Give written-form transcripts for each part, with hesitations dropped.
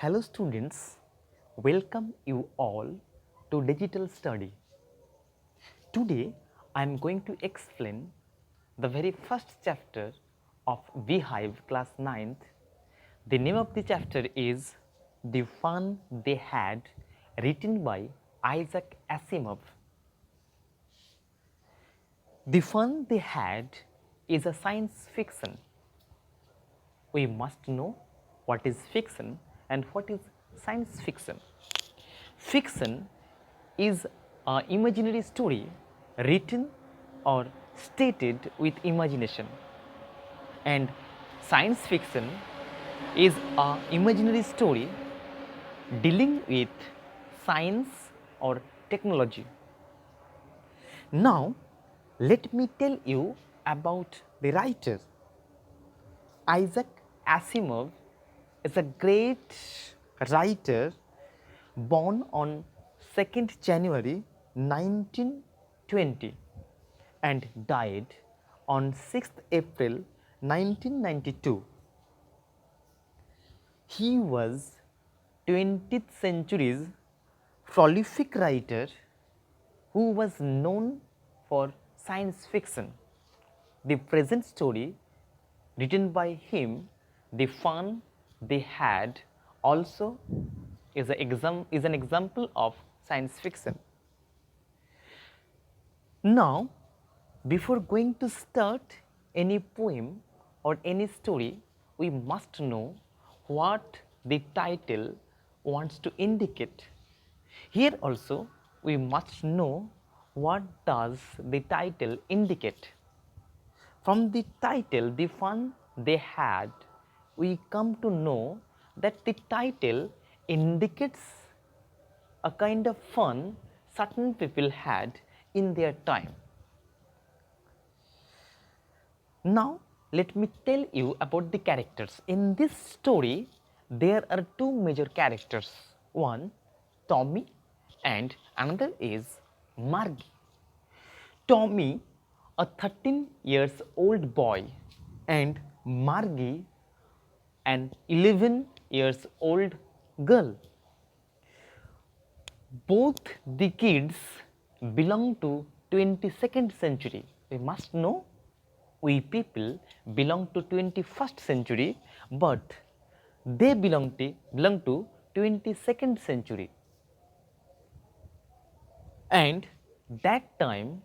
Hello students, welcome you all to Digital Study. Today I am going to explain the very first chapter of Beehive class 9th. The name of the chapter is The Fun They Had, written by Isaac Asimov. The Fun They Had is a science fiction. We must know what is fiction and what is science fiction. Fiction is an imaginary story written or stated with imagination, and science fiction is an imaginary story dealing with science or technology. Now, let me tell you about the writer. Isaac Asimov is a great writer born on 2nd January 1920 and died on 6th April 1992. He was 20th century's prolific writer who was known for science fiction. The present story written by him, The Fun They Had, also is an example of science fiction. Now, before going to start any poem or any story, we must know what the title wants to indicate. Here also, we must know what does the title indicate. From the title, The Fun They Had, we come to know that the title indicates a kind of fun certain people had in their time. Now, let me tell you about the characters. In this story, there are two major characters. One, Tommy, and another is Margie. Tommy, a 13 years old boy, and Margie, an 11 years old girl. Both the kids belong to 22nd century. We must know we people belong to 21st century, but they belong to 22nd century. And that time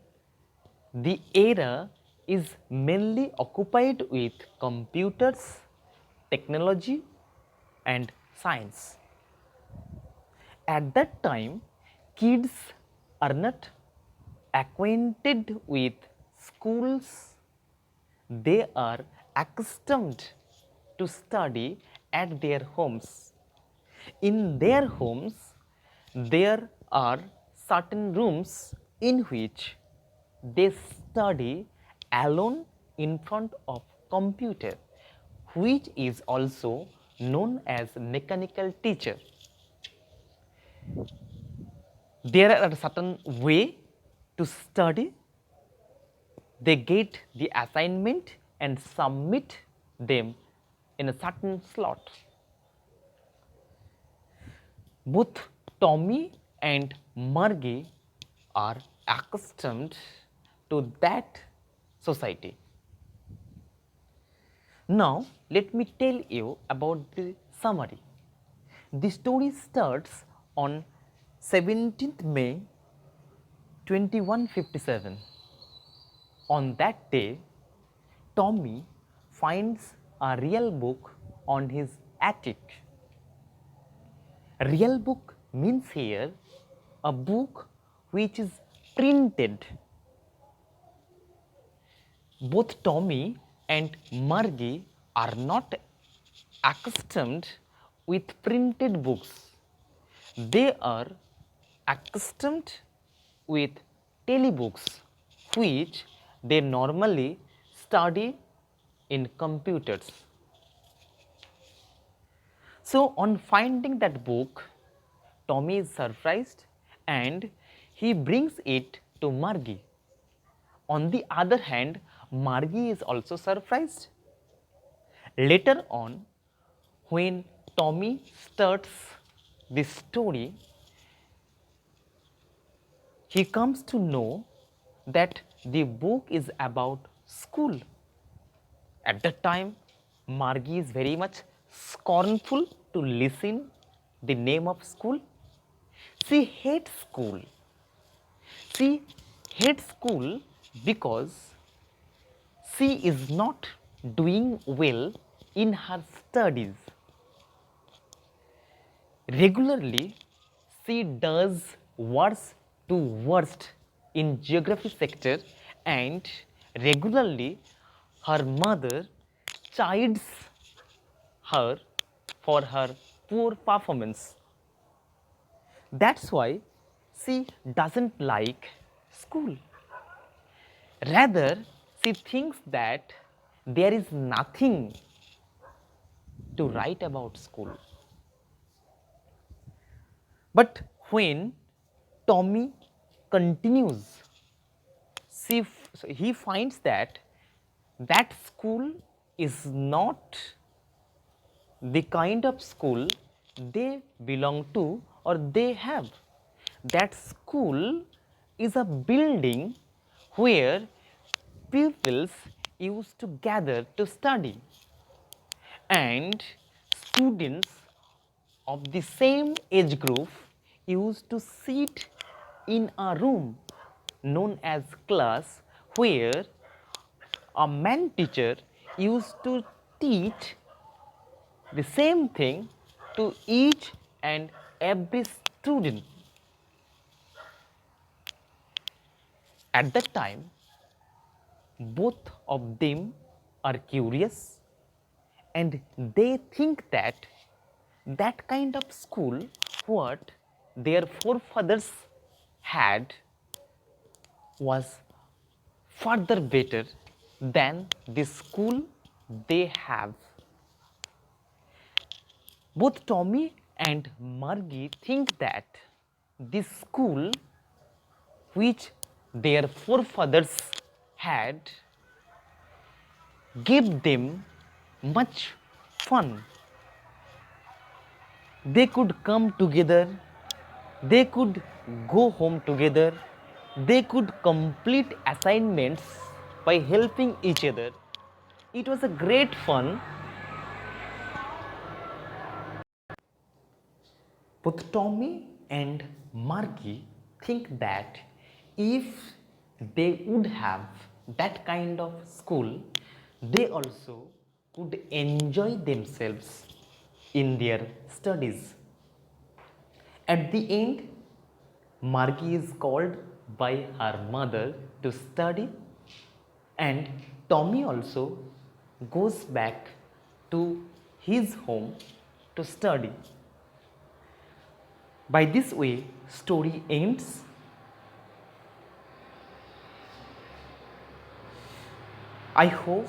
the era is mainly occupied with computers, technology and science. At that time, kids are not acquainted with schools. They are accustomed to study at their homes. In their homes, there are certain rooms in which they study alone in front of computer, which is also known as mechanical teacher. There are a certain way to study. They get the assignment and submit them in a certain slot. Both Tommy and Margie are accustomed to that society. Now, let me tell you about the summary. The story starts on 17th May 2157. On that day, Tommy finds a real book on his attic. Real book means here a book which is printed. Both Tommy and Margie are not accustomed with printed books. They are accustomed with telebooks, which they normally study in computers. So, on finding that book, Tommy is surprised and he brings it to Margie. On the other hand, Margie is also surprised. Later on, when Tommy starts this story, he comes to know that the book is about school. At that time, Margie is very much scornful to listen the name of school. She hates school. She hates school because she is not doing well in her studies. Regularly, she does worse to worst in geography sector, and regularly her mother chides her for her poor performance. That's why she doesn't like school. Rather, she thinks that there is nothing to write about school. But when Tommy continues, he finds that that school is not the kind of school they belong to or they have. That school is a building where pupils used to gather to study, and students of the same age group used to sit in a room known as class, where a man teacher used to teach the same thing to each and every student. At that time, both of them are curious, and they think that that kind of school what their forefathers had was further better than the school they have. Both Tommy and Margie think that this school which their forefathers had gave them much fun. They could come together, they could go home together, they could complete assignments by helping each other. It was a great fun. Both Tommy and Margie think that if they would have that kind of school, they also could enjoy themselves in their studies. At the end, Margie is called by her mother to study, and Tommy also goes back to his home to study. By this way, story ends. I hope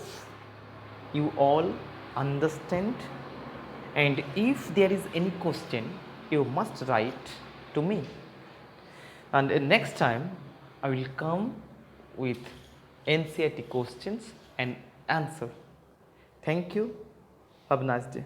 you all understand, and if there is any question, you must write to me. And next time, I will come with NCERT questions and answer. Thank you. Have a nice day.